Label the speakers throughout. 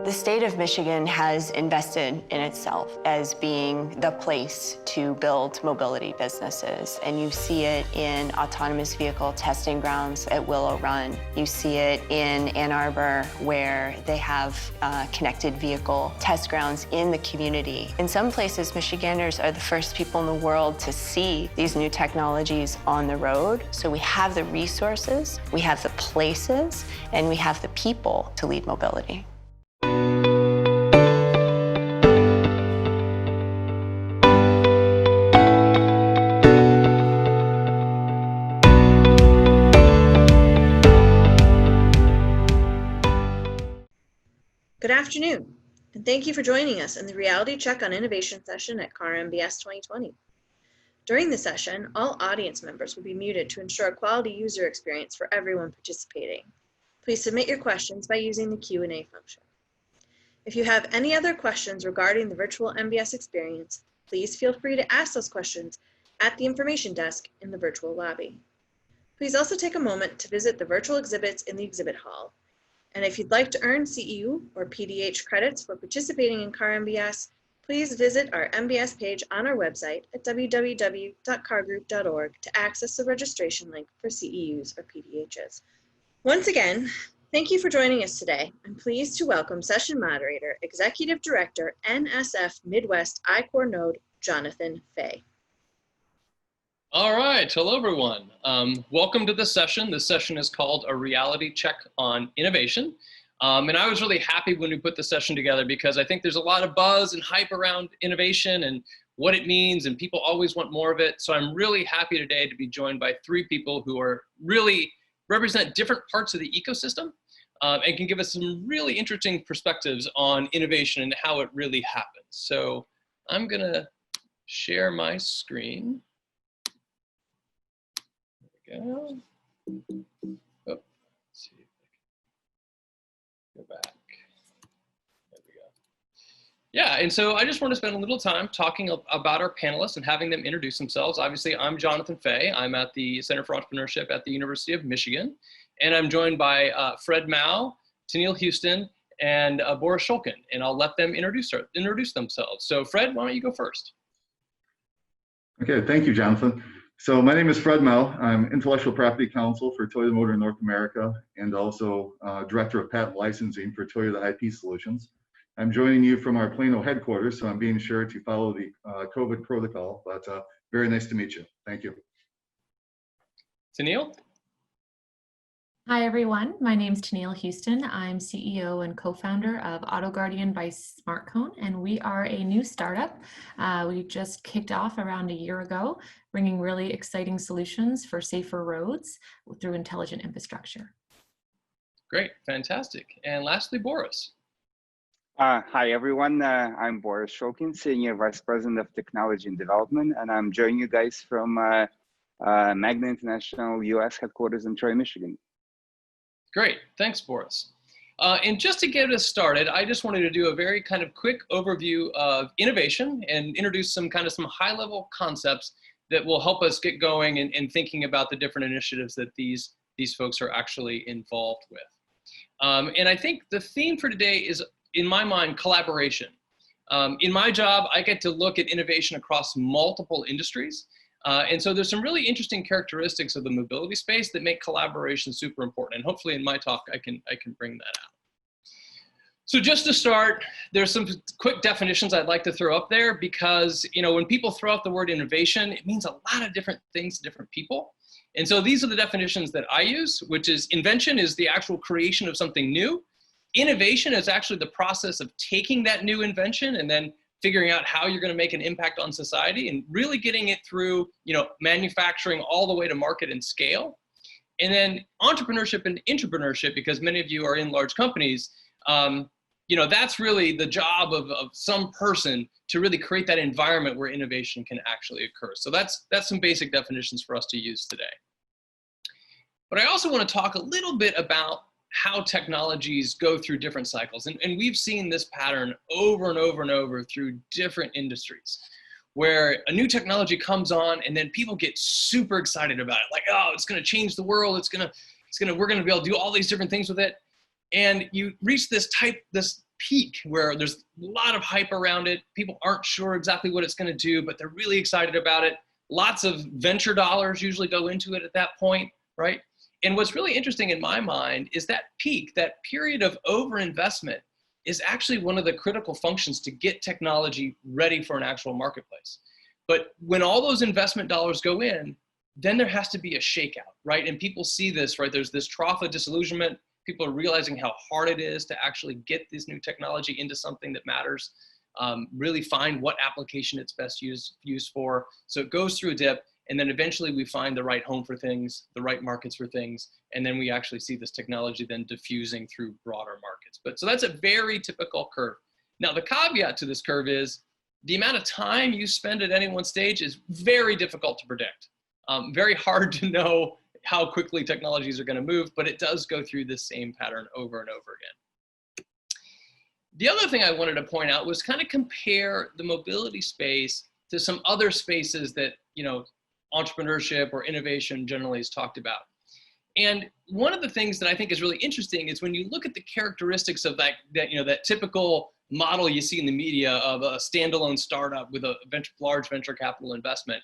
Speaker 1: The state of Michigan has invested in itself as being the place to build mobility businesses. And you see it in autonomous vehicle testing grounds at Willow Run. You see it in Ann Arbor, where they have connected vehicle test grounds in the community. In some places, Michiganders are the first people in the world to see these new technologies on the road. So we have the resources, we have the places, and we have the people to lead mobility.
Speaker 2: Good afternoon, and thank you for joining us in the Reality Check on Innovation session at CAR MBS 2020. During the session, all audience members will be muted to ensure a quality user experience for everyone participating. Please submit your questions by using the Q&A function. If you have any other questions regarding the virtual MBS experience, please feel free to ask those questions at the information desk in the virtual lobby. Please also take a moment to visit the virtual exhibits in the exhibit hall. And if you'd like to earn CEU or PDH credits for participating in CAR MBS, please visit our MBS page on our website at www.cargroup.org to access the registration link for CEUs or PDHs. Once again, thank you for joining us today. I'm pleased to welcome session moderator, Executive Director, NSF Midwest I-Core Node, Jonathan Fay.
Speaker 3: All right, hello everyone. Welcome to this session. This session is called A Reality Check on Innovation. And I was really happy when we put the session together because I think there's a lot of buzz and hype around innovation and what it means, and people always want more of it. So I'm really happy today to be joined by three people who are really represent different parts of the ecosystem and can give us some really interesting perspectives on innovation and how it really happens. So I'm gonna share my screen. Go. Oh, let's see if I can go back. There we go. Yeah, and so I just want to spend a little time talking about our panelists and having them introduce themselves. Obviously, I'm Jonathan Fay. I'm at the Center for Entrepreneurship at the University of Michigan, and I'm joined by Fred Mao, Tennille Houston, and Boris Shulkin, and I'll let them introduce themselves. So Fred, why don't you go first?
Speaker 4: Okay, thank you, Jonathan. So my name is Fred Mao. I'm Intellectual Property Counsel for Toyota Motor North America and also Director of Patent Licensing for Toyota IP Solutions. I'm joining you from our Plano headquarters, so I'm being sure to follow the COVID protocol, but very nice to meet you. Thank you.
Speaker 3: Tennille?
Speaker 5: Hi, everyone. My name is Tennille Houston. I'm CEO and co-founder of AutoGuardian by SmartCone, and we are a new startup. We just kicked off around a year ago, bringing really exciting solutions for safer roads through intelligent infrastructure.
Speaker 3: Great, fantastic. And lastly, Boris.
Speaker 6: Hi, everyone. I'm Boris Shulkin, Senior Vice President of Technology and Development, and I'm joining you guys from Magna International US headquarters in Troy, Michigan.
Speaker 3: Great, thanks, Boris. And just to get us started, I just wanted to do a very kind of quick overview of innovation and introduce some high-level concepts that will help us get going and thinking about the different initiatives that these folks are actually involved with. And I think the theme for today is, in my mind, collaboration. In my job, I get to look at innovation across multiple industries. And so there's some really interesting characteristics of the mobility space that make collaboration super important. And hopefully in my talk, I can bring that out. So just to start, there's some quick definitions I'd like to throw up there because, when people throw out the word innovation, it means a lot of different things to different people. And so these are the definitions that I use, which is invention is the actual creation of something new. Innovation is actually the process of taking that new invention and then figuring out how you're going to make an impact on society and really getting it through, manufacturing all the way to market and scale. And then entrepreneurship and intrapreneurship, because many of you are in large companies, that's really the job of some person to really create that environment where innovation can actually occur. So that's some basic definitions for us to use today. But I also want to talk a little bit about how technologies go through different cycles. And we've seen this pattern over and over and over through different industries, where a new technology comes on and then people get super excited about it. Like, oh, it's going to change the world. We're going to be able to do all these different things with it. And you reach this peak where there's a lot of hype around it. People aren't sure exactly what it's going to do, but they're really excited about it. Lots of venture dollars usually go into it at that point, right? And what's really interesting in my mind is that peak, that period of overinvestment, is actually one of the critical functions to get technology ready for an actual marketplace. But when all those investment dollars go in, then there has to be a shakeout, right? And people see this, right? There's this trough of disillusionment. People are realizing how hard it is to actually get this new technology into something that matters, really find what application it's best used for. So it goes through a dip, and then eventually we find the right home for things, the right markets for things, and then we actually see this technology then diffusing through broader markets. But so that's a very typical curve. Now the caveat to this curve is the amount of time you spend at any one stage is very difficult to predict. Very hard to know how quickly technologies are going to move, but it does go through this same pattern over and over again. The other thing I wanted to point out was kind of compare the mobility space to some other spaces that, you know, entrepreneurship or innovation generally is talked about. And one of the things that I think is really interesting is when you look at the characteristics of that typical model you see in the media of a standalone startup with a large venture capital investment.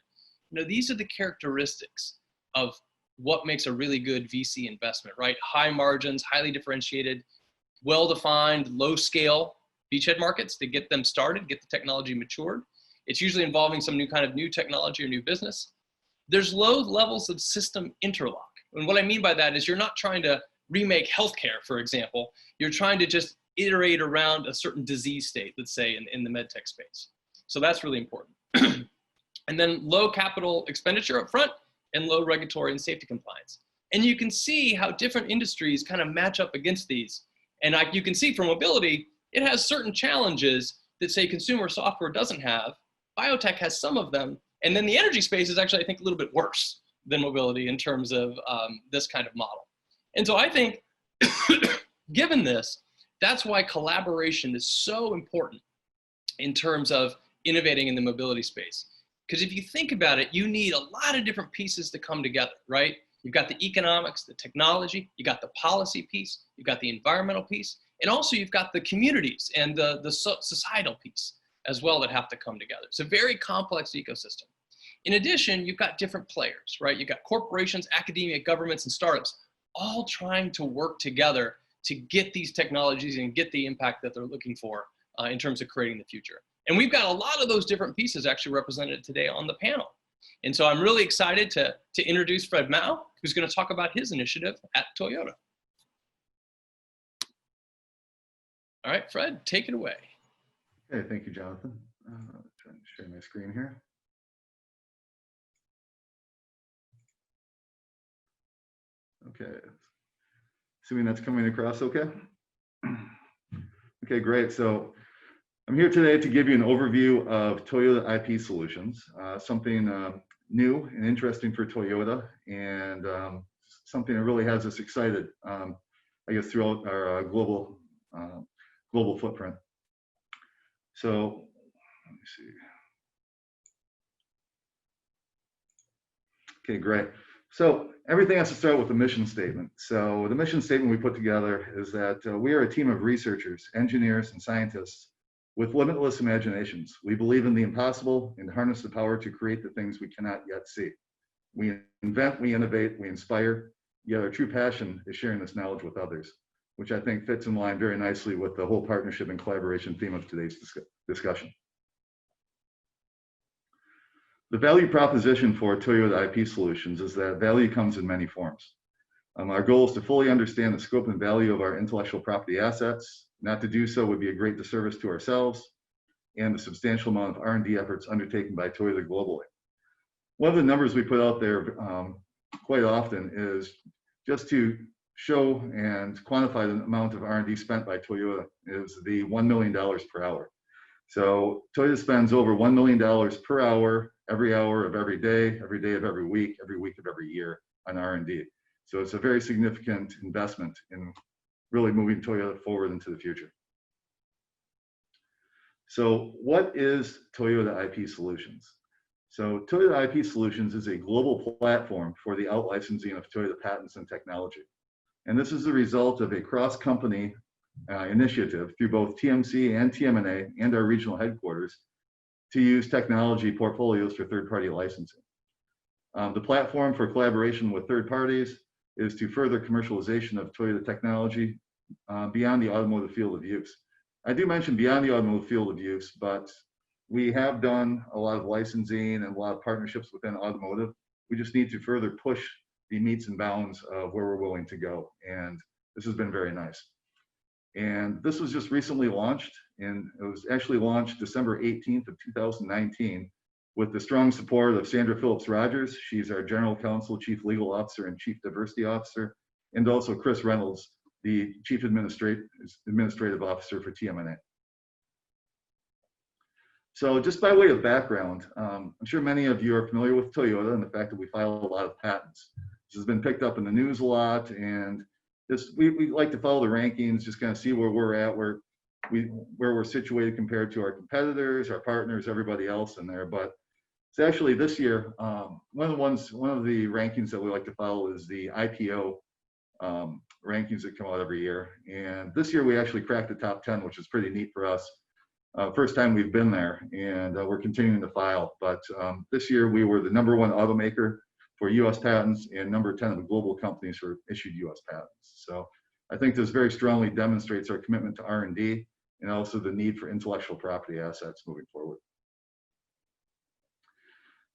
Speaker 3: You know, these are the characteristics of what makes a really good VC investment, right? High margins, highly differentiated, well-defined, low-scale beachhead markets to get them started, get the technology matured. It's usually involving some new technology or new business. There's low levels of system interlock. And what I mean by that is you're not trying to remake healthcare, for example. You're trying to just iterate around a certain disease state, let's say in the med tech space. So that's really important. And then low capital expenditure up front and low regulatory and safety compliance. And you can see how different industries kind of match up against these. And you can see for mobility, it has certain challenges that say consumer software doesn't have. Biotech has some of them. And then the energy space is actually, I think, a little bit worse than mobility in terms of this kind of model. And so I think, given this, that's why collaboration is so important in terms of innovating in the mobility space. Because if you think about it, you need a lot of different pieces to come together, right? You've got the economics, the technology, you got the policy piece, you've got the environmental piece, and also you've got the communities and the societal piece as well that have to come together. It's a very complex ecosystem. In addition, you've got different players, right? You've got corporations, academia, governments, and startups all trying to work together to get these technologies and get the impact that they're looking for in terms of creating the future. And we've got a lot of those different pieces actually represented today on the panel. And so I'm really excited to introduce Fred Mao, who's going to talk about his initiative at Toyota. All right, Fred, take it away.
Speaker 4: Okay, thank you, Jonathan. Trying to share my screen here. Okay, assuming that's coming across okay. Okay, great. So I'm here today to give you an overview of Toyota IP Solutions, something new and interesting for Toyota, and something that really has us excited, I guess, throughout our global footprint. So let me see. Okay, great. So everything has to start with the mission statement. So the mission statement we put together is that we are a team of researchers, engineers, and scientists with limitless imaginations. We believe in the impossible and harness the power to create the things we cannot yet see. We invent, we innovate, we inspire, yet our true passion is sharing this knowledge with others, which I think fits in line very nicely with the whole partnership and collaboration theme of today's discussion. The value proposition for Toyota IP Solutions is that value comes in many forms. Our goal is to fully understand the scope and value of our intellectual property assets. Not to do so would be a great disservice to ourselves and the substantial amount of R&D efforts undertaken by Toyota globally. One of the numbers we put out there quite often is just to show and quantify the amount of R&D spent by Toyota is the $1 million per hour. So Toyota spends over $1 million per hour of every day of every week of every year on R&D. So it's a very significant investment in really moving Toyota forward into the future. So what is Toyota IP Solutions? So Toyota IP Solutions is a global platform for the out-licensing of Toyota patents and technology. And this is the result of a cross-company initiative through both TMC and TMNA and our regional headquarters to use technology portfolios for third-party licensing. The platform for collaboration with third parties is to further commercialization of Toyota technology beyond the automotive field of use. I do mention beyond the automotive field of use, but we have done a lot of licensing and a lot of partnerships within automotive. We just need to further push the metes and bounds of where we're willing to go. And this has been very nice. And this was just recently launched, and it was actually launched December 18th of 2019 with the strong support of Sandra Phillips Rogers. She's our General Counsel, Chief Legal Officer, and Chief Diversity Officer, and also Chris Reynolds, the Chief Administrative Officer for TMNA. So just by way of background, I'm sure many of you are familiar with Toyota and the fact that we file a lot of patents. This has been picked up in the news a lot, and we like to follow the rankings, just kind of see where we're at, where we're situated compared to our competitors, our partners, everybody else in there. But it's actually this year, one of the rankings that we like to follow is the IPO rankings that come out every year. And this year we actually cracked the top 10, which is pretty neat for us. First time we've been there, and we're continuing to file. But this year we were the #1 automaker for US patents and number 10 of the global companies for issued US patents. So I think this very strongly demonstrates our commitment to R&D and also the need for intellectual property assets moving forward.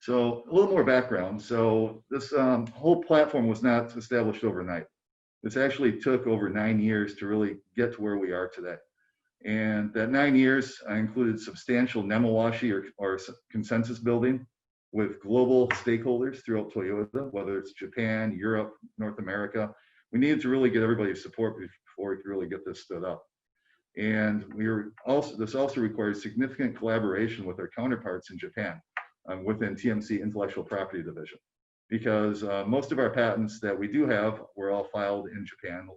Speaker 4: So a little more background. So this whole platform was not established overnight. This actually took over 9 years to really get to where we are today. And that 9 years included substantial nemawashi or consensus building with global stakeholders throughout Toyota, whether it's Japan, Europe, North America. We needed to really get everybody's support before we could really get this stood up. And this also requires significant collaboration with our counterparts in Japan within TMC Intellectual Property Division, because most of our patents that we do have were all filed in Japan.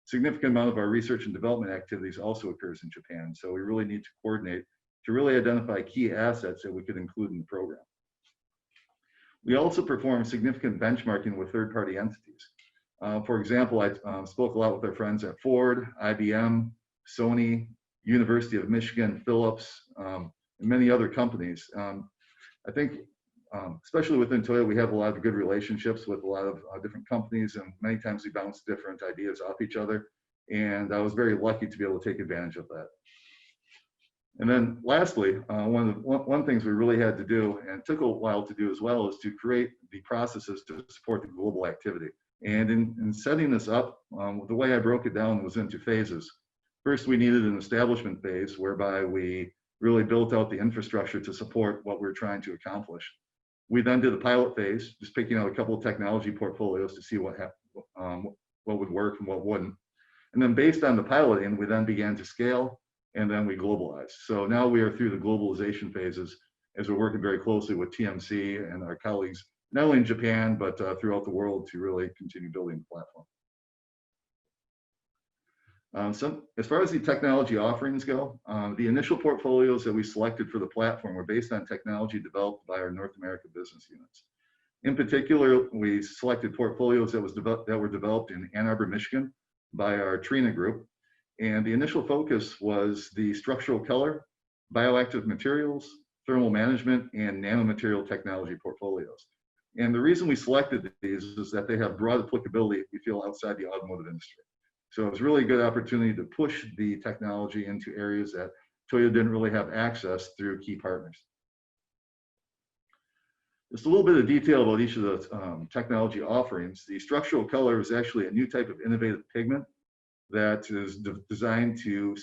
Speaker 4: Significant amount of our research and development activities also occurs in Japan. So we really need to coordinate to really identify key assets that we could include in the program. We also perform significant benchmarking with third-party entities. For example, I spoke a lot with our friends at Ford, IBM, Sony, University of Michigan, Philips, and many other companies. I think, especially within Toyota, we have a lot of good relationships with a lot of different companies, and many times we bounce different ideas off each other. And I was very lucky to be able to take advantage of that. And then lastly, one things we really had to do, and took a while to do as well, is to create the processes to support the global activity. And in setting this up, the way I broke it down was into phases. First, we needed an establishment phase whereby we really built out the infrastructure to support what we're trying to accomplish. We then did a pilot phase, just picking out a couple of technology portfolios to see what would work and what wouldn't. And then based on the piloting, we then began to scale, and then we globalized. So now we are through the globalization phases as we're working very closely with TMC and our colleagues, not only in Japan, but throughout the world to really continue building the platform. So as far as the technology offerings go, the initial portfolios that we selected for the platform were based on technology developed by our North America business units. In particular, we selected portfolios that were developed in Ann Arbor, Michigan by our Trina group. And the initial focus was the structural color, bioactive materials, thermal management, and nanomaterial technology portfolios. And the reason we selected these is that they have broad applicability, we feel, outside the automotive industry. So it was really a good opportunity to push the technology into areas that Toyota didn't really have access through key partners. Just a little bit of detail about each of the technology offerings. The structural color is actually a new type of innovative pigment that is designed to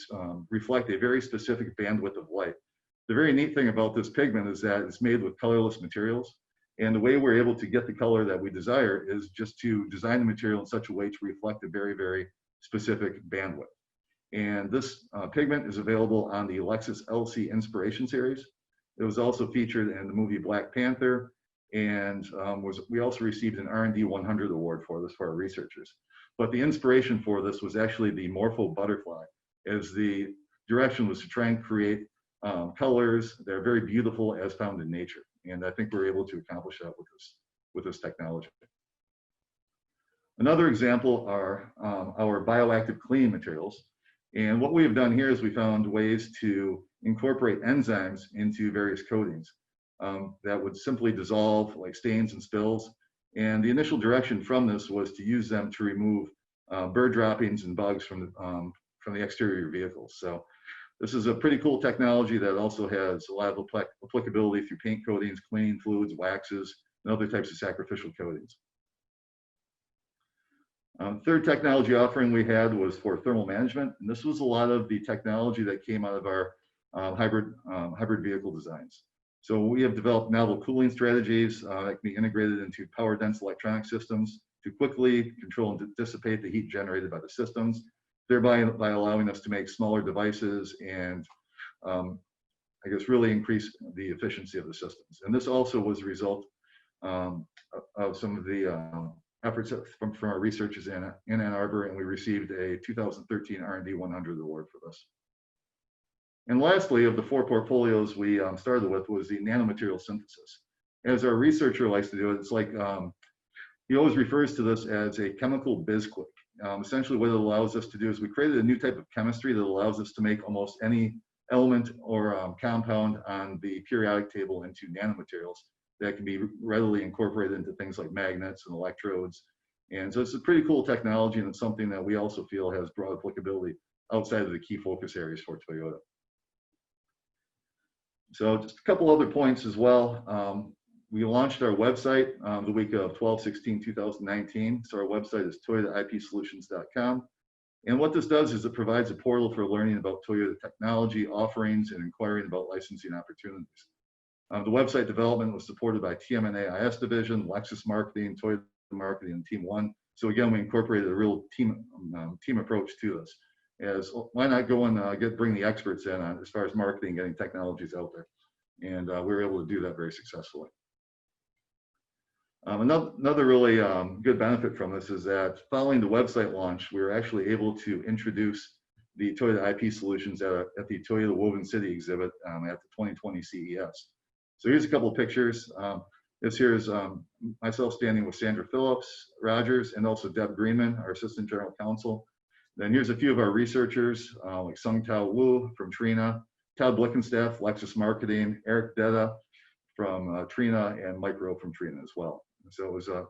Speaker 4: reflect a very specific bandwidth of light. The very neat thing about this pigment is that it's made with colorless materials. And the way we're able to get the color that we desire is just to design the material in such a way to reflect a very, very specific bandwidth. And this pigment is available on the Lexus LC Inspiration Series. It was also featured in the movie Black Panther, and we also received an R&D 100 award for this for our researchers. But the inspiration for this was actually the Morpho butterfly, as the direction was to try and create colors that are very beautiful as found in nature. And I think we're able to accomplish that with this technology. Another example are our bioactive cleaning materials. And what we have done here is we found ways to incorporate enzymes into various coatings that would simply dissolve like stains and spills. And the initial direction from this was to use them to remove bird droppings and bugs from the exterior vehicles. So this is a pretty cool technology that also has a lot of applicability through paint coatings, cleaning fluids, waxes, and other types of sacrificial coatings. Third technology offering we had was for thermal management. And this was a lot of the technology that came out of our hybrid vehicle designs. So we have developed novel cooling strategies that can be integrated into power dense electronic systems to quickly control and dissipate the heat generated by the systems, thereby allowing us to make smaller devices and I guess really increase the efficiency of the systems. And this also was a result of some of the efforts from our researchers in Ann Arbor, and we received a 2013 R&D 100 award for this. And lastly, of the 4 portfolios we started with was the nanomaterial synthesis. As our researcher likes to do it, it's like, he always refers to this as a chemical biz quick. Essentially what it allows us to do is we created a new type of chemistry that allows us to make almost any element or compound on the periodic table into nanomaterials that can be readily incorporated into things like magnets and electrodes. And so it's a pretty cool technology, and it's something that we also feel has broad applicability outside of the key focus areas for Toyota. So just a couple other points as well. We launched our website the week of 12/16/2019. So our website is toyotaipsolutions.com. And what this does is it provides a portal for learning about Toyota technology offerings and inquiring about licensing opportunities. The website development was supported by TM&AIS division, Lexus marketing, Toyota marketing, and Team One. So again, we incorporated a real team approach to this. As why not go and bring the experts in on as far as marketing, getting technologies out there, and we were able to do that very successfully. Another really good benefit from this is that following the website launch, we were actually able to introduce the Toyota IP solutions at the Toyota Woven City exhibit at the 2020 CES. So here's a couple of pictures. This here is myself standing with Sandra Phillips, Rogers, and also Deb Greenman, our Assistant General Counsel. Then here's a few of our researchers, like Sung Tao Wu from Trina, Todd Blickenstaff, Lexus Marketing, Eric Detta from Trina, and Mike Rowe from Trina as well. So it was a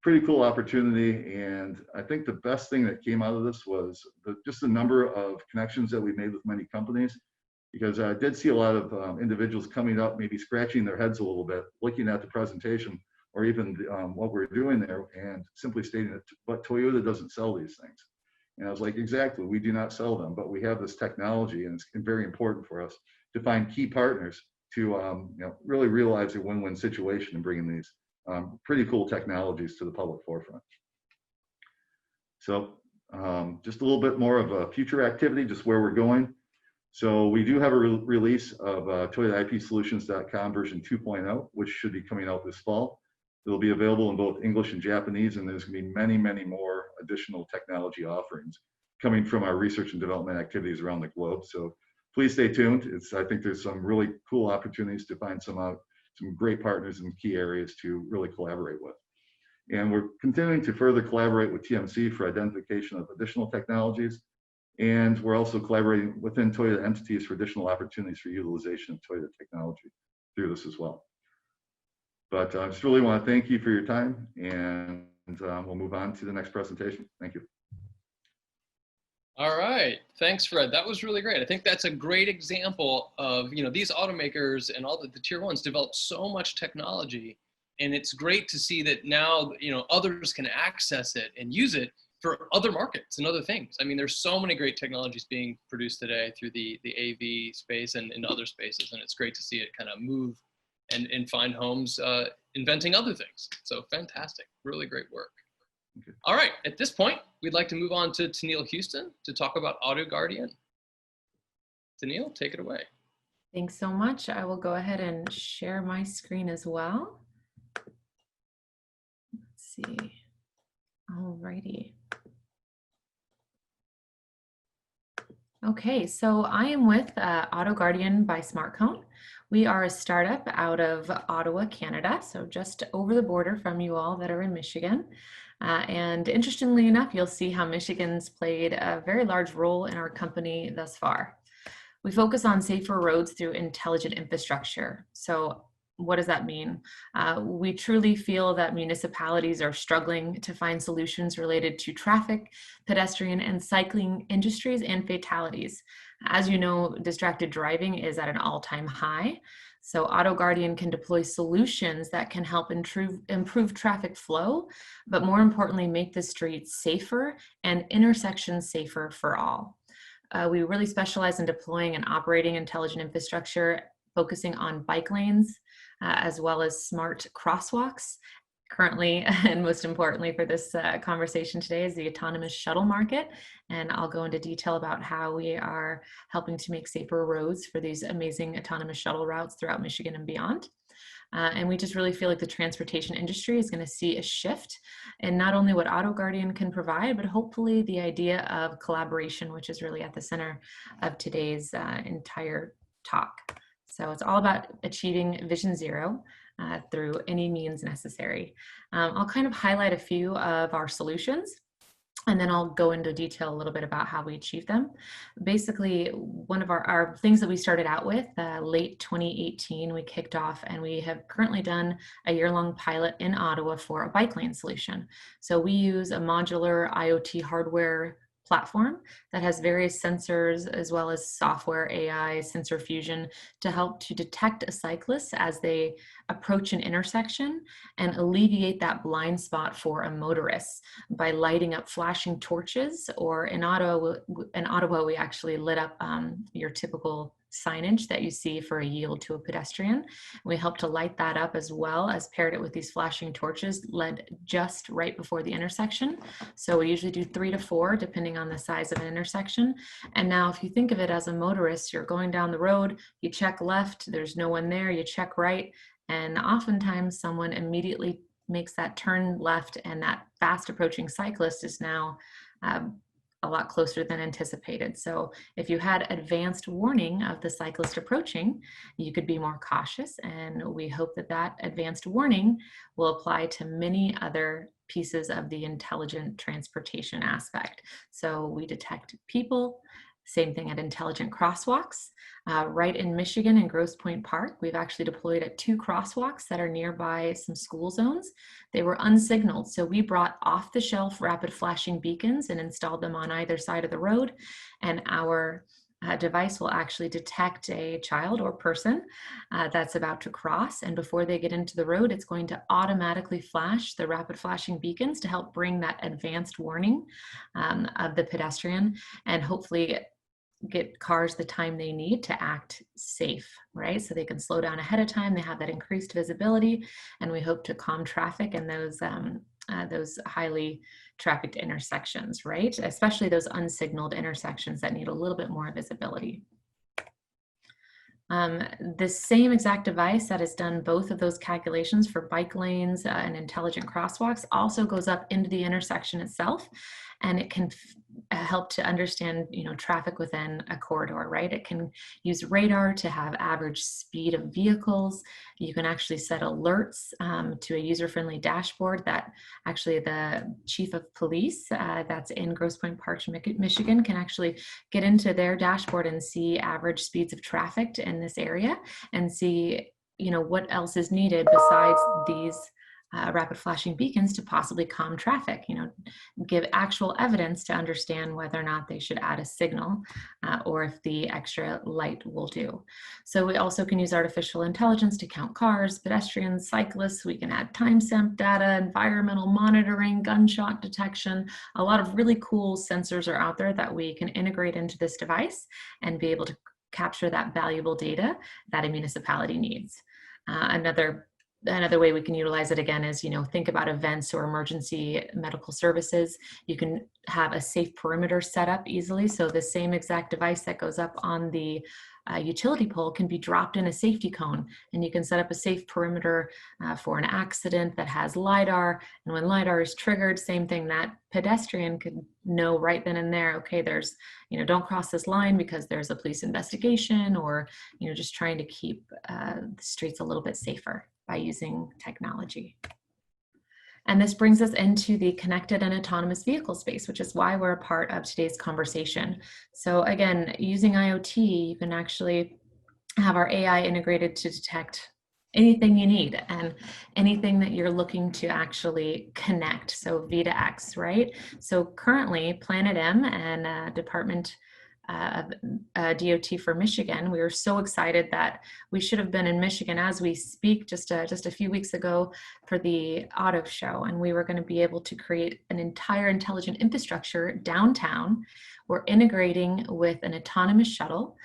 Speaker 4: pretty cool opportunity, and I think the best thing that came out of this was just the number of connections that we made with many companies, because I did see a lot of individuals coming up, maybe scratching their heads a little bit, looking at the presentation, or even what we're doing there, and simply stating that, but Toyota doesn't sell these things. And I was like, exactly, we do not sell them, but we have this technology, and it's very important for us to find key partners to really realize a win-win situation in bringing these pretty cool technologies to the public forefront. So just a little bit more of a future activity, just where we're going. So we do have a release of ToyotaIPSolutions.com version 2.0, which should be coming out this fall. It'll be available in both English and Japanese, and there's going to be many, many more additional technology offerings coming from our research and development activities around the globe. So please stay tuned. I think there's some really cool opportunities to find some great partners in key areas to really collaborate with. And we're continuing to further collaborate with TMC for identification of additional technologies. And we're also collaborating within Toyota entities for additional opportunities for utilization of Toyota technology through this as well. But I just really want to thank you for your time, and we'll move on to the next presentation. Thank you.
Speaker 3: All right, thanks, Fred. That was really great. I think that's a great example of, these automakers and all the tier ones develop so much technology, and it's great to see that now, others can access it and use it for other markets and other things. I mean, there's so many great technologies being produced today through the AV space and in other spaces, and it's great to see it kind of move and find homes inventing other things. So fantastic, really great work.
Speaker 4: Okay.
Speaker 3: All right, at this point, we'd like to move on to Tenille Houston to talk about Auto Guardian. Tenille, take it away.
Speaker 5: Thanks so much. I will go ahead and share my screen as well. Let's see. All righty. Okay, so I am with Auto Guardian by SmartCone. We are a startup out of Ottawa, Canada, so just over the border from you all that are in Michigan. And interestingly enough, you'll see how Michigan's played a very large role in our company thus far. We focus on safer roads through intelligent infrastructure. So what does that mean? We truly feel that municipalities are struggling to find solutions related to traffic, pedestrian, and cycling industries and fatalities. As you know, distracted driving is at an all-time high. So AutoGuardian can deploy solutions that can help improve traffic flow, but more importantly, make the streets safer and intersections safer for all. We really specialize in deploying and operating intelligent infrastructure, focusing on bike lanes, as well as smart crosswalks. Currently, and most importantly for this conversation today, is the autonomous shuttle market. And I'll go into detail about how we are helping to make safer roads for these amazing autonomous shuttle routes throughout Michigan and beyond. And we just really feel like the transportation industry is going to see a shift in not only what AutoGuardian can provide, but hopefully the idea of collaboration, which is really at the center of today's entire talk. So it's all about achieving Vision Zero through any means necessary. I'll kind of highlight a few of our solutions, and then I'll go into detail a little bit about how we achieve them. Basically, one of our things that we started out with late 2018, we kicked off, and we have currently done a year-long pilot in Ottawa for a bike lane solution. So we use a modular IoT hardware platform that has various sensors as well as software, AI, sensor fusion to help to detect a cyclist as they approach an intersection and alleviate that blind spot for a motorist by lighting up flashing torches, or in Ottawa we actually lit up your typical signage that you see for a yield to a pedestrian. We helped to light that up as well as paired it with these flashing torches led just right before the intersection. So we usually do 3 to 4 depending on the size of an intersection. And now if you think of it as a motorist, you're going down the road, you check left, there's no one there, you check right, and oftentimes someone immediately makes that turn left, and that fast approaching cyclist is now a lot closer than anticipated. So if you had advanced warning of the cyclist approaching, you could be more cautious, and we hope that that advanced warning will apply to many other pieces of the intelligent transportation aspect. So we detect people, same thing at intelligent crosswalks. Right in Michigan in Grosse Pointe Park, we've actually deployed at 2 crosswalks that are nearby some school zones. They were unsignaled, so we brought off-the-shelf rapid flashing beacons and installed them on either side of the road, and our device will actually detect a child or person that's about to cross, and before they get into the road, it's going to automatically flash the rapid flashing beacons to help bring that advanced warning of the pedestrian, and hopefully get cars the time they need to act safe, right? So they can slow down ahead of time, they have that increased visibility, and we hope to calm traffic in those highly trafficked intersections, right? Especially those unsignaled intersections that need a little bit more visibility. The same exact device that has done both of those calculations for bike lanes and intelligent crosswalks also goes up into the intersection itself, and it can help to understand, traffic within a corridor, right? It can use radar to have average speed of vehicles. You can actually set alerts to a user-friendly dashboard that actually the chief of police that's in Grosse Pointe Park, Michigan, can actually get into their dashboard and see average speeds of traffic in this area and see, what else is needed besides these rapid flashing beacons to possibly calm traffic, give actual evidence to understand whether or not they should add a signal or if the extra light will do. So we also can use artificial intelligence to count cars, pedestrians, cyclists. We can add timestamp data, environmental monitoring, gunshot detection. A lot of really cool sensors are out there that we can integrate into this device and be able to capture that valuable data that a municipality needs. Another way we can utilize it again is, think about events or emergency medical services. You can have a safe perimeter set up easily. So the same exact device that goes up on the utility pole can be dropped in a safety cone, and you can set up a safe perimeter for an accident that has LiDAR. And when LiDAR is triggered, same thing, that pedestrian could know right then and there, okay, there's, don't cross this line because there's a police investigation, or, just trying to keep the streets a little bit safer by using technology. And this brings us into the connected and autonomous vehicle space, which is why we're a part of today's conversation. So again, using IoT, you can actually have our AI integrated to detect anything you need and anything that you're looking to actually connect. So V2X, right? So currently Planet M and Department of DOT for Michigan, we were so excited that we should have been in Michigan as we speak just a few weeks ago for the auto show. And we were going to be able to create an entire intelligent infrastructure downtown. We're integrating with an autonomous shuttle.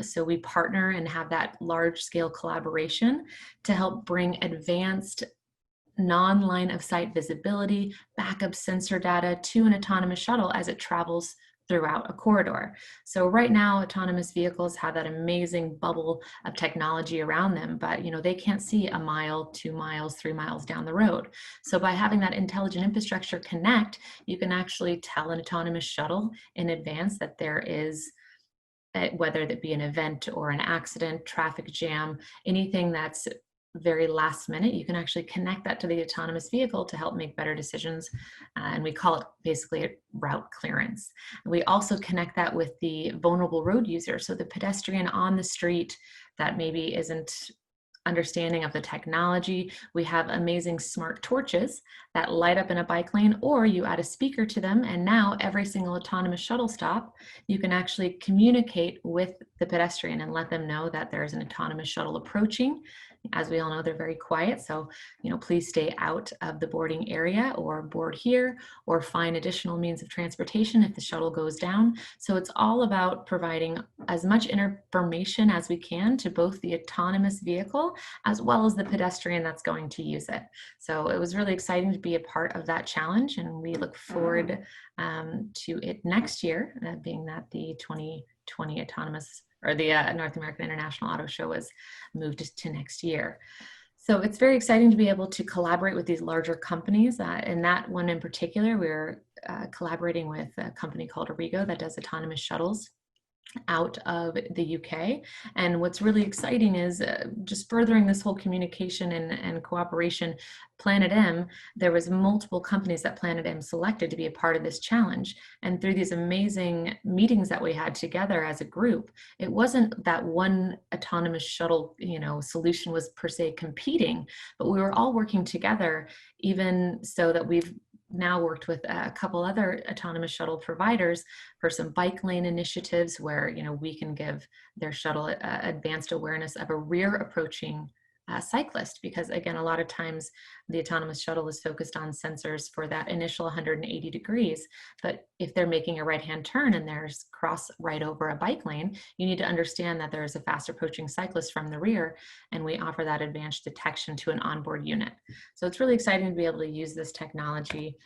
Speaker 5: So we partner and have that large scale collaboration to help bring advanced non-line of sight visibility, backup sensor data to an autonomous shuttle as it travels throughout a corridor. So right now, autonomous vehicles have that amazing bubble of technology around them, but they can't see a mile, 2 miles, 3 miles down the road. So by having that intelligent infrastructure connect, you can actually tell an autonomous shuttle in advance that there is, whether that be an event or an accident, traffic jam, anything that's very last minute, you can actually connect that to the autonomous vehicle to help make better decisions. And we call it basically a route clearance. And we also connect that with the vulnerable road user. So the pedestrian on the street that maybe isn't understanding of the technology. We have amazing smart torches that light up in a bike lane, or you add a speaker to them, and now every single autonomous shuttle stop, you can actually communicate with the pedestrian and let them know that there's an autonomous shuttle approaching. As we all know, they're very quiet, so please stay out of the boarding area or board here, or find additional means of transportation if the shuttle goes down. So it's all about providing as much information as we can to both the autonomous vehicle as well as the pedestrian that's going to use it. So it was really exciting to be a part of that challenge, and we look forward to it next year, being that the 2020 autonomous or the North American International Auto Show was moved to next year. So it's very exciting to be able to collaborate with these larger companies. And that one in particular, we're collaborating with a company called Origo that does autonomous shuttles out of the UK. And what's really exciting is just furthering this whole communication and cooperation. Planet M, there was multiple companies that Planet M selected to be a part of this challenge. And through these amazing meetings that we had together as a group, it wasn't that one autonomous shuttle, solution was per se competing, but we were all working together, even so that we've now worked with a couple other autonomous shuttle providers for some bike lane initiatives where we can give their shuttle advanced awareness of a rear approaching cyclist, because again, a lot of times the autonomous shuttle is focused on sensors for that initial 180 degrees, but if they're making a right-hand turn and there's cross right over a bike lane, you need to understand that there's a fast approaching cyclist from the rear, and we offer that advanced detection to an onboard unit. So it's really exciting to be able to use this technology.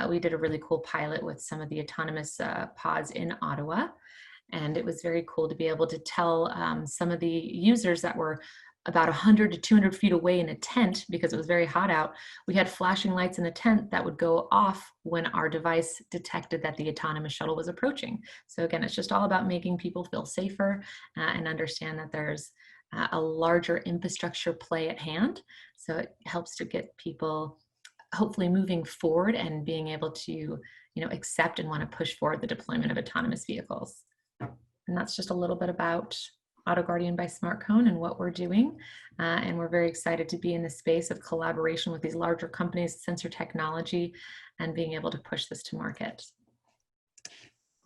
Speaker 5: We did a really cool pilot with some of the autonomous pods in Ottawa, and it was very cool to be able to tell some of the users that were about 100 to 200 feet away in a tent, because it was very hot out. We had flashing lights in the tent that would go off when our device detected that the autonomous shuttle was approaching. So again, it's just all about making people feel safer and understand that there's a larger infrastructure play at hand. So it helps to get people hopefully moving forward and being able to accept and want to push forward the deployment of autonomous vehicles. And that's just a little bit about AutoGuardian by SmartCone and what we're doing. And we're very excited to be in the space of collaboration with these larger companies, sensor technology, and being able to push this to market.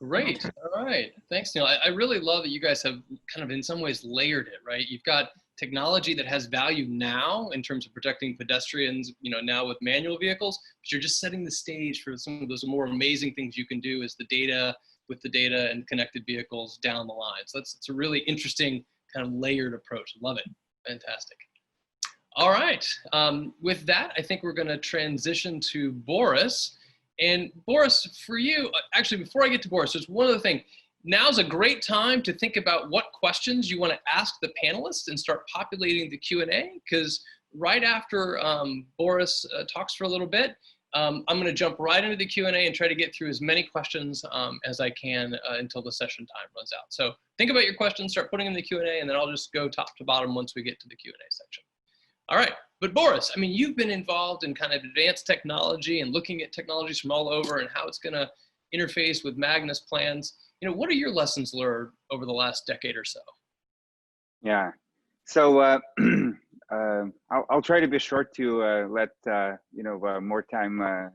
Speaker 3: Great. All right. Thanks, Neil. I really love that you guys have kind of in some ways layered it, right? You've got technology that has value now in terms of protecting pedestrians, now with manual vehicles, but you're just setting the stage for some of those more amazing things you can do as the data and connected vehicles down the line. So it's a really interesting kind of layered approach. Love it. Fantastic. All right. With that, I think we're going to transition to Boris. And Boris, for you, actually, before I get to Boris, there's one other thing. Now's a great time to think about what questions you want to ask the panelists and start populating the Q&A, because right after Boris talks for a little bit, I'm going to jump right into the Q&A and try to get through as many questions as I can until the session time runs out. So think about your questions, start putting them in the Q&A, and then I'll just go top to bottom once we get to the Q&A section. All right, but Boris, I mean, you've been involved in kind of advanced technology and looking at technologies from all over and how it's going to interface with Magna's plans. You know, what are your lessons learned over the last decade or so?
Speaker 6: Yeah. So I'll try to be short to let more time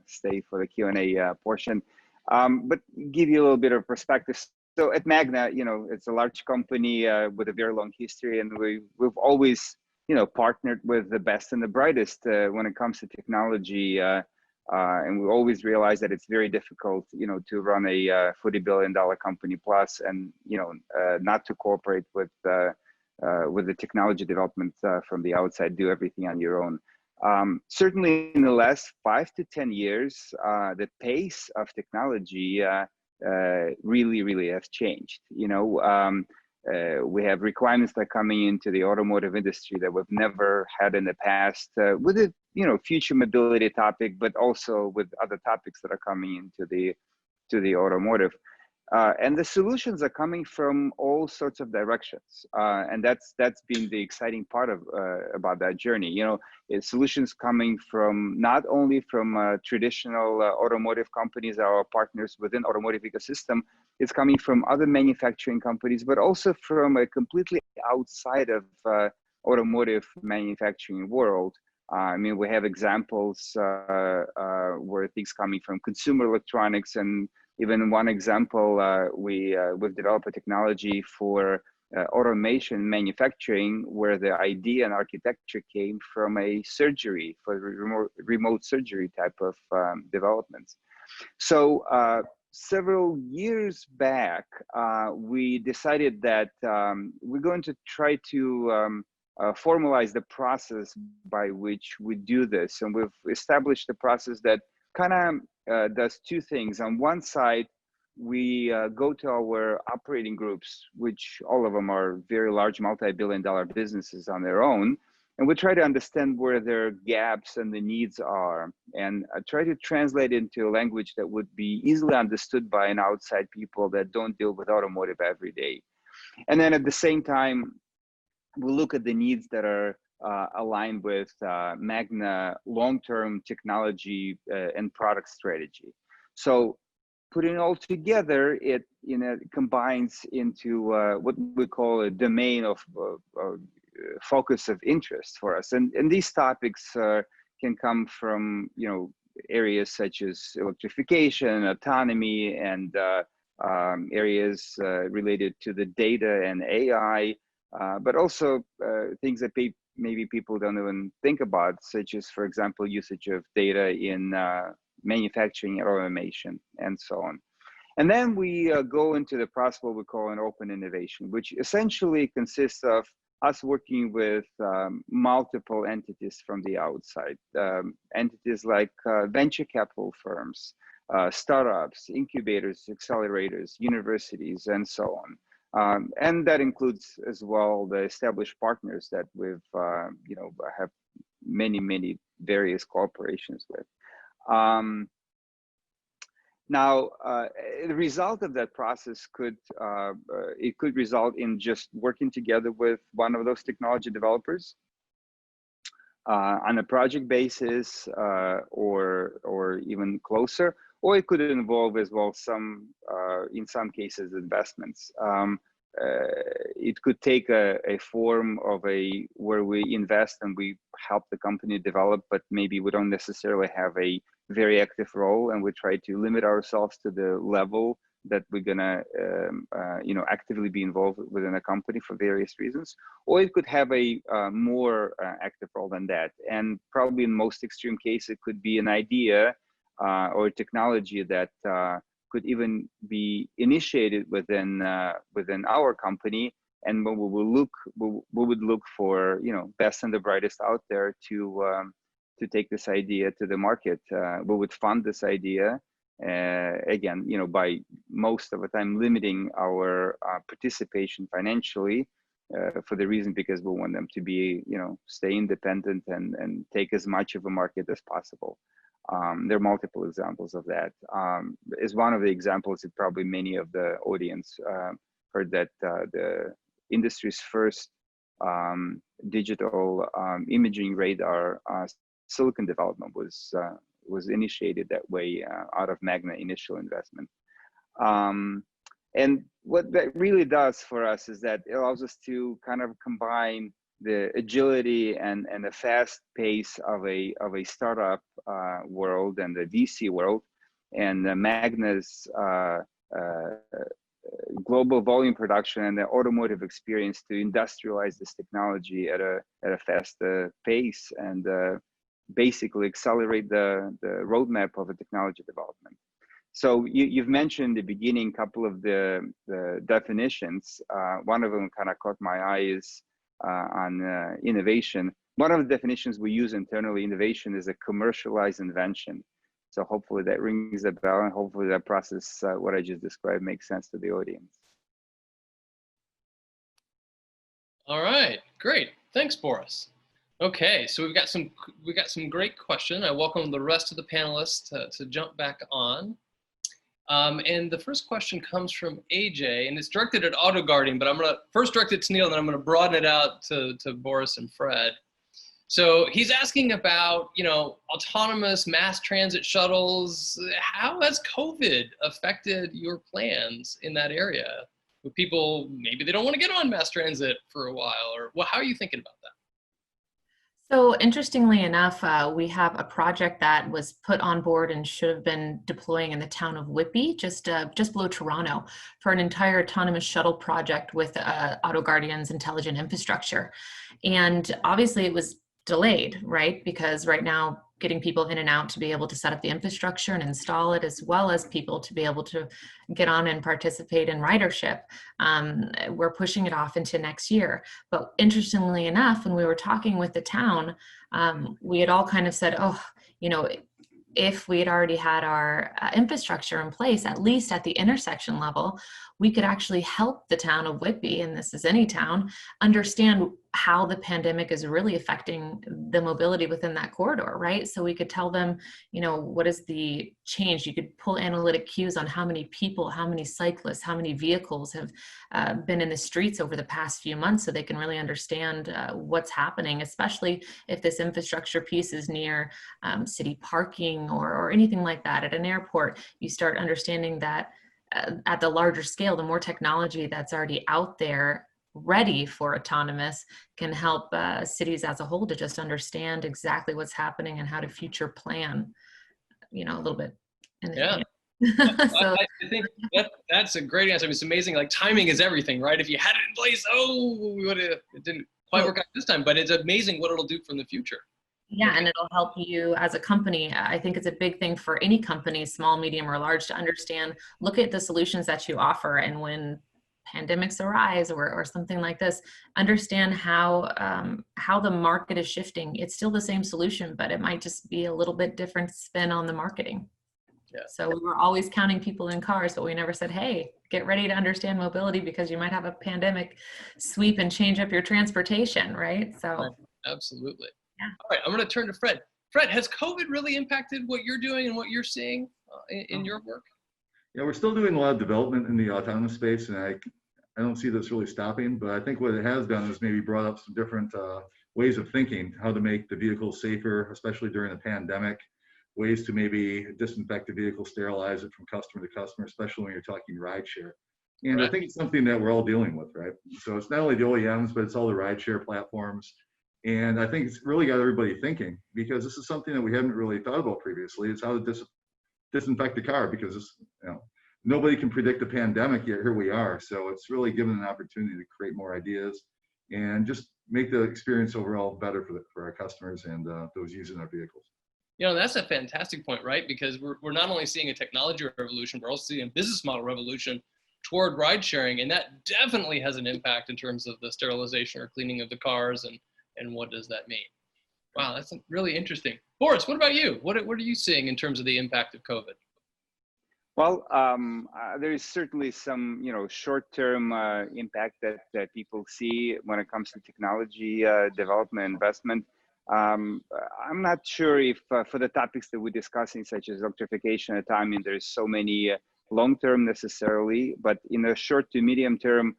Speaker 6: stay for the Q&A portion, but give you a little bit of perspective. So at Magna, it's a large company with a very long history, and we've always partnered with the best and the brightest when it comes to technology. And we always realize that it's very difficult, to run a $40 billion company plus, and not to cooperate with the technology development from the outside, do everything on your own. Certainly, in the last 5 to 10 years, the pace of technology really has changed. We have requirements that are coming into the automotive industry that we've never had in the past, with the future mobility topic, but also with other topics that are coming into the automotive. And the solutions are coming from all sorts of directions, and that's been the exciting part of about that journey. It's solutions coming from not only from traditional automotive companies, our partners within automotive ecosystem. It's coming from other manufacturing companies, but also from a completely outside of automotive manufacturing world. I mean, we have examples where things coming from consumer electronics, and even one example, we've developed a technology for automation manufacturing, where the idea and architecture came from a surgery, for remote surgery type of developments. So several years back, we decided that we're going to try to formalize the process by which we do this. And we've established a process that kind of does two things. On one side, we go to our operating groups, which all of them are very large multi-billion-dollar businesses on their own, and we try to understand where their gaps and the needs are, and try to translate into a language that would be easily understood by an outside people that don't deal with automotive every day. And then at the same time, we look at the needs that are aligned with Magna long-term technology and product strategy. So putting it all together, it combines into what we call a domain of focus of interest for us. And these topics can come from areas such as electrification, autonomy, and areas related to the data and AI. But also things that maybe people don't even think about, such as, for example, usage of data in manufacturing automation and so on. And then we go into the process what we call an open innovation, which essentially consists of us working with multiple entities from the outside, entities like venture capital firms, startups, incubators, accelerators, universities, and so on. And that includes as well the established partners that we've, have many various cooperations with. Now, the result of that process could result in just working together with one of those technology developers on a project basis, or even closer, or it could involve as well some, in some cases, investments. It could take a form of where we invest and we help the company develop, but maybe we don't necessarily have a very active role, and we try to limit ourselves to the level that we're gonna actively be involved within a company for various reasons. Or it could have a more active role than that, and probably in most extreme cases it could be an idea or technology that could even be initiated within our company, and we would look for best and the brightest out there to take this idea to the market. We would fund this idea, again, by most of the time limiting our participation financially, for the reason because we want them to be, stay independent and take as much of a market as possible. There are multiple examples of that. As one of the examples that probably many of the audience heard, that the industry's first digital imaging radar silicon development was initiated that way out of Magna initial investment. And what that really does for us is that it allows us to kind of combine the agility and the fast pace of a startup world and the VC world, and Magna's global volume production and the automotive experience to industrialize this technology at a faster pace and basically accelerate the roadmap of the technology development. So you've mentioned in the beginning a couple of the definitions. One of them kind of caught my eye is on innovation. One of the definitions we use internally, innovation, is a commercialized invention. So hopefully that rings a bell, and hopefully that process, what I just described, makes sense to the audience.
Speaker 3: All right, great. Thanks, Boris. Okay, so we've got some great questions. I welcome the rest of the panelists to jump back on. And the first question comes from AJ, and it's directed at AutoGuardian, but I'm gonna first direct it to Neil, and then I'm gonna broaden it out to Boris and Fred. So he's asking about, autonomous mass transit shuttles. How has COVID affected your plans in that area? With people, maybe they don't want to get on mass transit for a while, or how are you thinking about that?
Speaker 5: So interestingly enough, we have a project that was put on board and should have been deploying in the town of Whitby, just below Toronto, for an entire autonomous shuttle project with AutoGuardian's intelligent infrastructure. And obviously it was delayed, right? Because right now, getting people in and out to be able to set up the infrastructure and install it, as well as people to be able to get on and participate in ridership. We're pushing it off into next year. But interestingly enough, when we were talking with the town, we had all kind of said, if we had already had our infrastructure in place, at least at the intersection level, we could actually help the town of Whitby, and this is any town, understand how the pandemic is really affecting the mobility within that corridor, right? So we could tell them, what is the change? You could pull analytic cues on how many people, how many cyclists, how many vehicles have been in the streets over the past few months, so they can really understand what's happening, especially if this infrastructure piece is near city parking or anything like that. At an airport, you start understanding that at the larger scale, the more technology that's already out there ready for autonomous can help cities as a whole to just understand exactly what's happening and how to future plan, a little bit.
Speaker 3: Yeah.
Speaker 5: So,
Speaker 3: I think that's a great answer. It's amazing. Like, timing is everything, right? If you had it in place, it didn't quite work out this time, but it's amazing what it'll do from the future.
Speaker 5: Yeah, and it'll help you as a company. I think it's a big thing for any company, small, medium, or large, to understand, look at the solutions that you offer, and when pandemics arise or something like this, understand how the market is shifting. It's still the same solution, but it might just be a little bit different spin on the marketing. Yeah. So we were always counting people in cars, but we never said, hey, get ready to understand mobility because you might have a pandemic sweep and change up your transportation, right? So
Speaker 3: right. Absolutely.
Speaker 5: Yeah.
Speaker 3: All right, I'm going to turn to Fred. Fred, has COVID really impacted what you're doing and what you're seeing in your work?
Speaker 4: Yeah, we're still doing a lot of development in the autonomous space, and I don't see this really stopping, but I think what it has done is maybe brought up some different ways of thinking, how to make the vehicle safer, especially during a pandemic, ways to maybe disinfect the vehicle, sterilize it from customer to customer, especially when you're talking rideshare. And right. I think it's something that we're all dealing with, right? So it's not only the OEMs, but it's all the rideshare platforms. And I think it's really got everybody thinking, because this is something that we haven't really thought about previously. It's how to disinfect the car, because it's, nobody can predict the pandemic, yet here we are. So it's really given an opportunity to create more ideas and just make the experience overall better for our customers and those using our vehicles.
Speaker 3: That's a fantastic point, right? Because we're not only seeing a technology revolution, we're also seeing a business model revolution toward ride sharing. And that definitely has an impact in terms of the sterilization or cleaning of the cars and what does that mean? Wow, that's really interesting. Boris, what about you? What are you seeing in terms of the impact of COVID?
Speaker 6: Well, there is certainly some, short-term impact that people see when it comes to technology development, investment. I'm not sure if for the topics that we're discussing, such as electrification at timing, there's so many long-term necessarily, but in the short to medium term,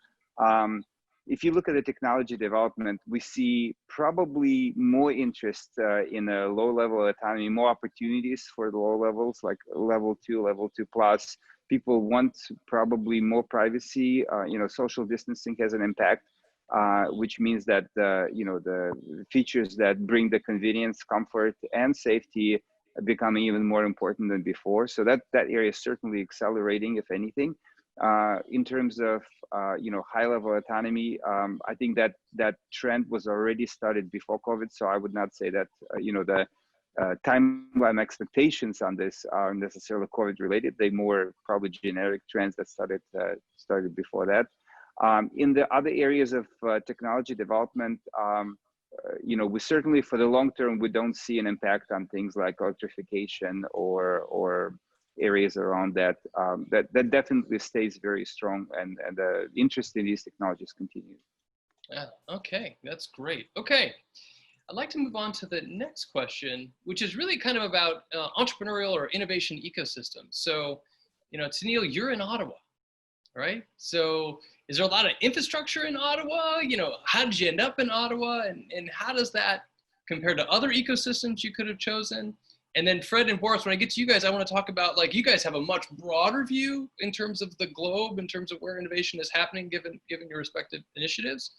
Speaker 6: if you look at the technology development, we see probably more interest in a low-level autonomy, more opportunities for the low levels, like level 2 plus. People want probably more privacy. Social distancing has an impact, which means that the features that bring the convenience, comfort, and safety are becoming even more important than before. So that area is certainly accelerating, if anything. In terms of high-level autonomy, I think that trend was already started before COVID. So I would not say that the timeline expectations on this are necessarily COVID related. They more probably generic trends that started before that. In the other areas of technology development, we certainly, for the long term, we don't see an impact on things like electrification or areas around that. That definitely stays very strong, and the interest in these technologies continues.
Speaker 3: Yeah, okay, that's great. Okay, I'd like to move on to the next question, which is really kind of about entrepreneurial or innovation ecosystems. So, Tennille, you're in Ottawa, right? So is there a lot of infrastructure in Ottawa? How did you end up in Ottawa? And how does that compare to other ecosystems you could have chosen? And then Fred and Boris, when I get to you guys, I want to talk about, like, you guys have a much broader view in terms of the globe, in terms of where innovation is happening, given your respective initiatives.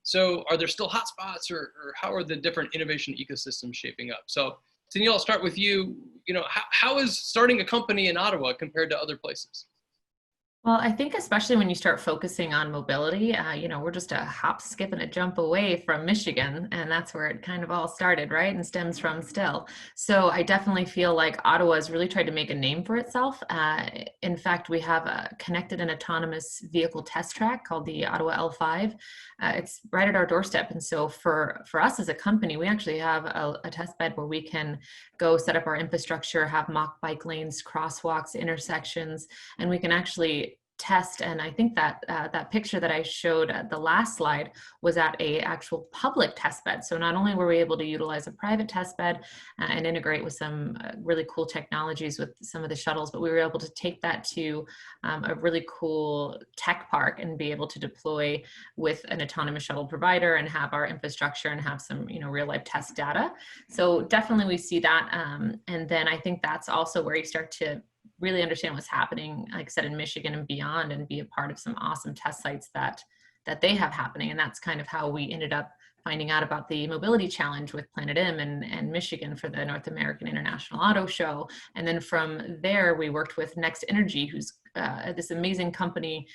Speaker 3: So are there still hotspots, or how are the different innovation ecosystems shaping up? So Tennille, I'll start with you. How is starting a company in Ottawa compared to other places?
Speaker 5: Well, I think especially when you start focusing on mobility, we're just a hop, skip, and a jump away from Michigan, and that's where it kind of all started, right? And stems from still. So I definitely feel like Ottawa has really tried to make a name for itself. In fact, we have a connected and autonomous vehicle test track called the Ottawa L5. It's right at our doorstep. And so for us as a company, we actually have a test bed where we can go set up our infrastructure, have mock bike lanes, crosswalks, intersections, and we can actually test. And I think that that picture that I showed at the last slide was at a actual public test bed. So not only were we able to utilize a private test bed and integrate with some really cool technologies with some of the shuttles, but we were able to take that to a really cool tech park and be able to deploy with an autonomous shuttle provider and have our infrastructure and have some real life test data. So definitely we see that. And then I think that's also where you start to really understand what's happening, like I said, in Michigan and beyond, and be a part of some awesome test sites that they have happening. And that's kind of how we ended up finding out about the mobility challenge with Planet M and Michigan for the North American International Auto Show. And then from there, we worked with Next Energy, who's this amazing company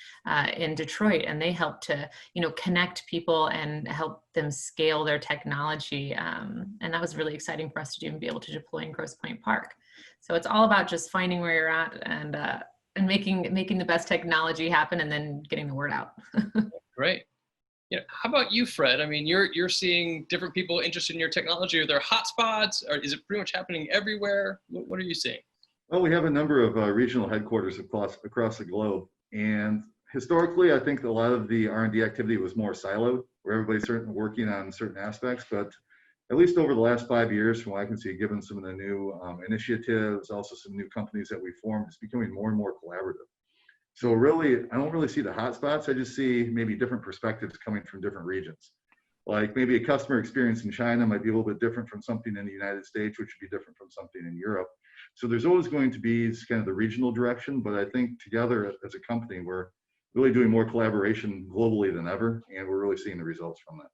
Speaker 5: in Detroit, and they help to connect people and help them scale their technology. And that was really exciting for us to do and be able to deploy in Grosse Pointe Park. So it's all about just finding where you're at and making the best technology happen, and then getting the word out.
Speaker 3: Great. How about you, Fred? I mean, you're seeing different people interested in your technology. Are there hotspots, or is it pretty much happening everywhere? What are you seeing?
Speaker 4: Well, we have a number of regional headquarters across the globe, and historically, I think a lot of the R&D activity was more siloed, where everybody's certainly working on certain aspects. But at least over the last 5 years, from what I can see, given some of the new initiatives, also some new companies that we formed, it's becoming more and more collaborative. So really, I don't really see the hotspots. I just see maybe different perspectives coming from different regions. Like maybe a customer experience in China might be a little bit different from something in the United States, which would be different from something in Europe. So there's always going to be kind of the regional direction, but I think together as a company, we're really doing more collaboration globally than ever, and we're really seeing the results from that.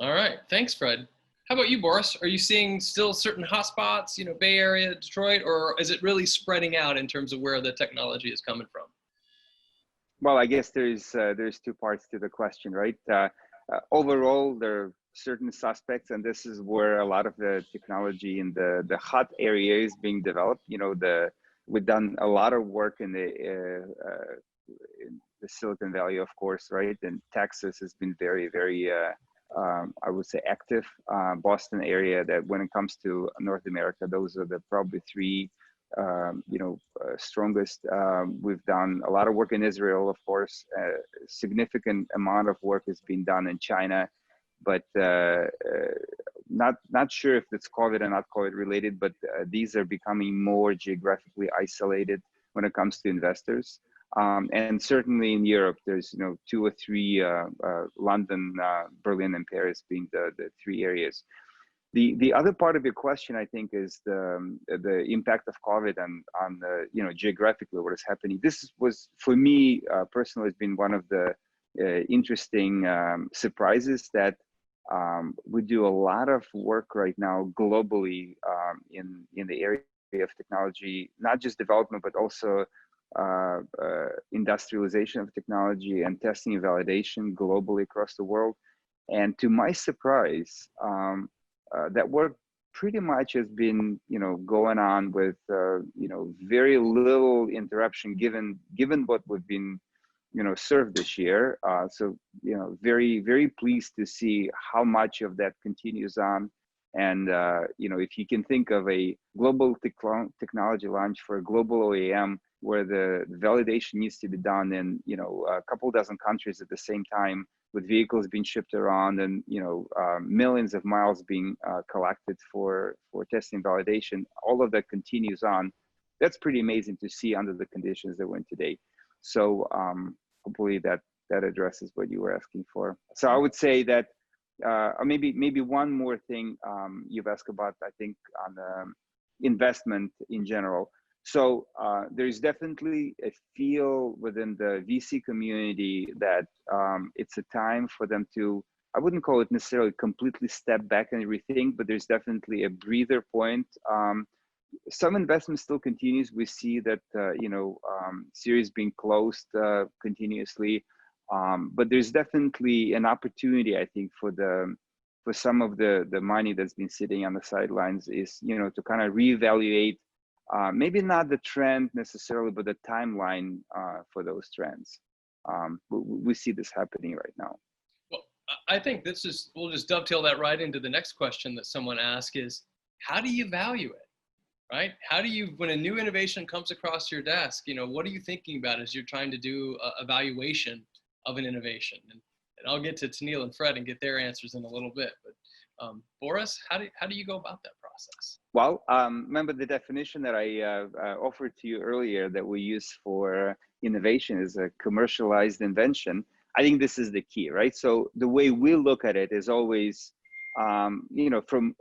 Speaker 3: All right, thanks, Fred. How about you, Boris? Are you seeing still certain hotspots, Bay Area, Detroit, or is it really spreading out in terms of where the technology is coming from?
Speaker 6: Well, I guess there's two parts to the question, right? Overall, there are certain suspects, and this is where a lot of the technology in the hot area is being developed. We've done a lot of work in the Silicon Valley, of course, right? And Texas has been very, very I would say active. Boston area, that when it comes to North America, those are the probably three strongest. We've done a lot of work in Israel, of course. Significant amount of work has been done in China, but not sure if it's COVID or not COVID related, but these are becoming more geographically isolated when it comes to investors. And certainly in Europe, there's 2 or 3, London, Berlin, and Paris being the 3 areas. The other part of your question, I think, is the impact of COVID on the, geographically what is happening. This was, for me personally, has been one of the interesting surprises that we do a lot of work right now globally in the area of technology, not just development, but also industrialization of technology and testing and validation globally across the world. And to my surprise, that work pretty much has been, going on with, very little interruption given what we've been, served this year. So, very, very pleased to see how much of that continues on. And, if you can think of a global technology launch for a global OEM where the validation needs to be done in, a couple dozen countries at the same time, with vehicles being shipped around and, millions of miles being collected for testing and validation, all of that continues on. That's pretty amazing to see under the conditions that we're in today. So hopefully that addresses what you were asking for. So I would say that, or maybe one more thing you've asked about, I think, on investment in general. So there's definitely a feel within the VC community that it's a time for them to, I wouldn't call it necessarily completely step back and rethink, but there's definitely a breather point. Some investment still continues. We see that, series being closed continuously, but there's definitely an opportunity, I think, for some of the money that's been sitting on the sidelines is, to kind of reevaluate maybe not the trend necessarily, but the timeline for those trends. We see this happening right now.
Speaker 3: Well, I think we'll just dovetail that right into the next question that someone asked is, how do you value it, right? How do you, when a new innovation comes across your desk, what are you thinking about as you're trying to do a evaluation of an innovation? And I'll get to Tennille and Fred and get their answers in a little bit, but Boris, how do you go about that process?
Speaker 6: Well, remember the definition that I offered to you earlier that we use for innovation is a commercialized invention. I think this is the key, right? So the way we look at it is always, from,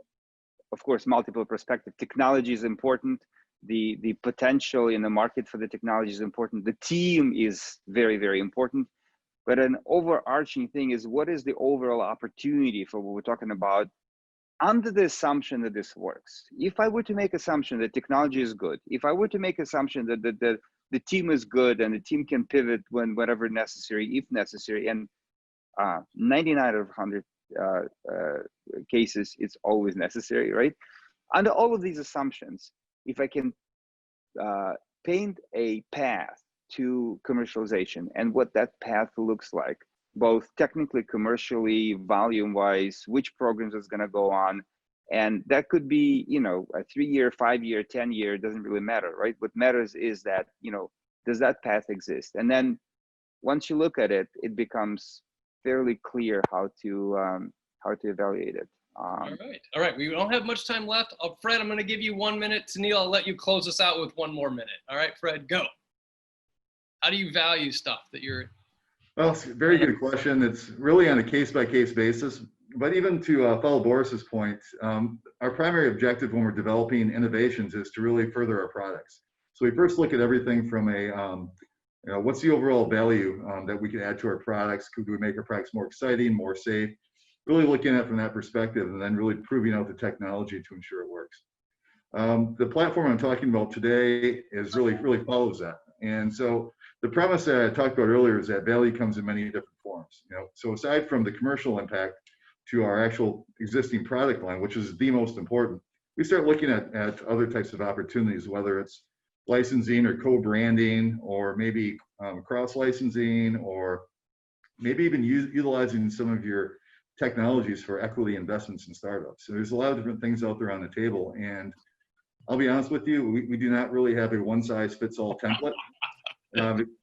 Speaker 6: of course, multiple perspectives. Technology is important. The potential in the market for the technology is important. The team is very, very important. But an overarching thing is, what is the overall opportunity for what we're talking about under the assumption that this works? If I were to make assumption that technology is good, if I were to make assumption that the team is good and the team can pivot whenever necessary, if necessary, and 99 out of 100 cases, it's always necessary, right? Under all of these assumptions, if I can paint a path to commercialization and what that path looks like, both technically, commercially, volume-wise, which programs is going to go on. And that could be, a 3-year, 5-year, 10-year, doesn't really matter, right? What matters is that, does that path exist? And then once you look at it, it becomes fairly clear how to evaluate it.
Speaker 3: All right. We don't have much time left. Fred, I'm going to give you 1 minute. Tennille, I'll let you close us out with 1 more minute. All right, Fred, go. How do you value stuff that you're?
Speaker 4: Well, it's a very good question. It's really on a case-by-case basis. But even to follow Boris's point, our primary objective when we're developing innovations is to really further our products. So we first look at everything from what's the overall value that we can add to our products? Could we make our products more exciting, more safe? Really looking at it from that perspective, and then really proving out the technology to ensure it works. The platform I'm talking about today is really follows that. And so the premise that I talked about earlier is that value comes in many different forms. So aside from the commercial impact to our actual existing product line, which is the most important, we start looking at other types of opportunities, whether it's licensing or co-branding, or maybe cross-licensing, or maybe even utilizing some of your technologies for equity investments in startups. So there's a lot of different things out there on the table. And I'll be honest with you, we do not really have a one-size-fits-all template.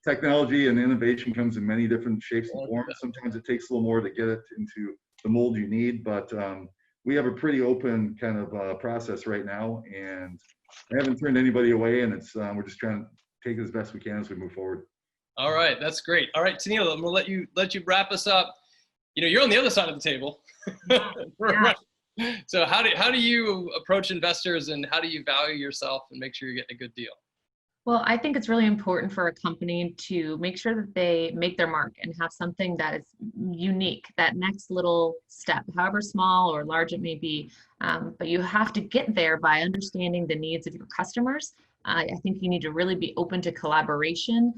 Speaker 4: Technology and innovation comes in many different shapes and forms. Sometimes it takes a little more to get it into the mold you need, but we have a pretty open kind of process right now, and I haven't turned anybody away, and it's we're just trying to take it as best we can as we move forward.
Speaker 3: All right, that's great. All right, Tennille, I'm gonna let you wrap us up. You know, you're on the other side of the table. Right. So how do you approach investors, and how do you value yourself and make sure you're getting a good deal?
Speaker 5: Well, I think it's really important for a company to make sure that they make their mark and have something that is unique, that next little step, however small or large it may be. But you have to get there by understanding the needs of your customers. I think you need to really be open to collaboration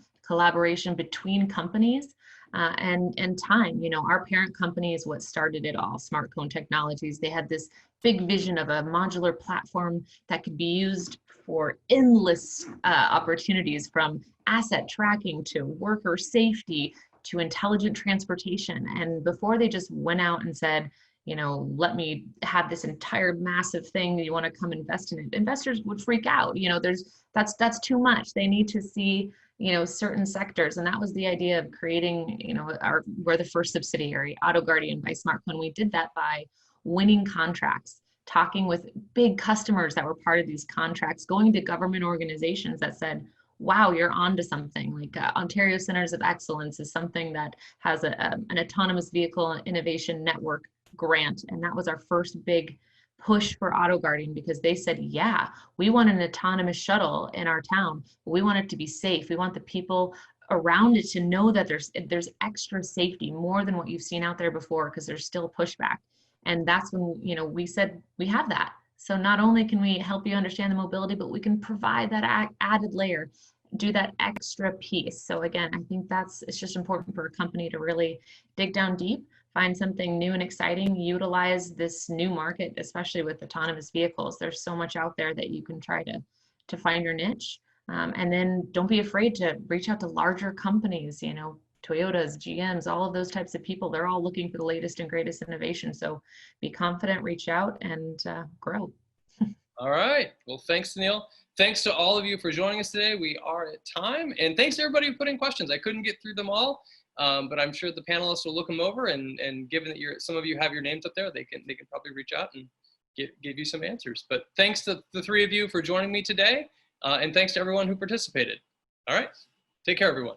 Speaker 5: between companies. And time. You know, our parent company is what started it all, Smart Cone Technologies. They had this big vision of a modular platform that could be used for endless opportunities, from asset tracking to worker safety to intelligent transportation. And before they just went out and said, you know, let me have this entire massive thing that you want to come invest in it, investors would freak out. You know, that's too much. They need to see, you know, certain sectors. And that was the idea of creating, you know, we're the first subsidiary, Auto Guardian by SmartCone. We did that by winning contracts, talking with big customers that were part of these contracts, going to government organizations that said, wow, you're onto something. Like Ontario Centers of Excellence is something that has an autonomous vehicle innovation network grant. And that was our first big push for Auto Guardian, because they said, yeah, we want an autonomous shuttle in our town, but we want it to be safe. We want the people around it to know that there's extra safety, more than what you've seen out there before, because there's still pushback. And that's when, you know, we said we have that. So not only can we help you understand the mobility, but we can provide that added layer, do that extra piece. So again, I think it's just important for a company to really dig down deep, find something new and exciting, utilize this new market, especially with autonomous vehicles. There's so much out there that you can try to find your niche. And then don't be afraid to reach out to larger companies, you know, Toyotas, GMs, all of those types of people. They're all looking for the latest and greatest innovation. So be confident, reach out, and grow.
Speaker 3: All right. Well, thanks, Tennille. Thanks to all of you for joining us today. We are at time. And thanks to everybody who put in questions. I couldn't get through them all, but I'm sure the panelists will look them over. And given that some of you have your names up there, they can probably reach out and give you some answers. But thanks to the three of you for joining me today. And thanks to everyone who participated. All right. Take care, everyone.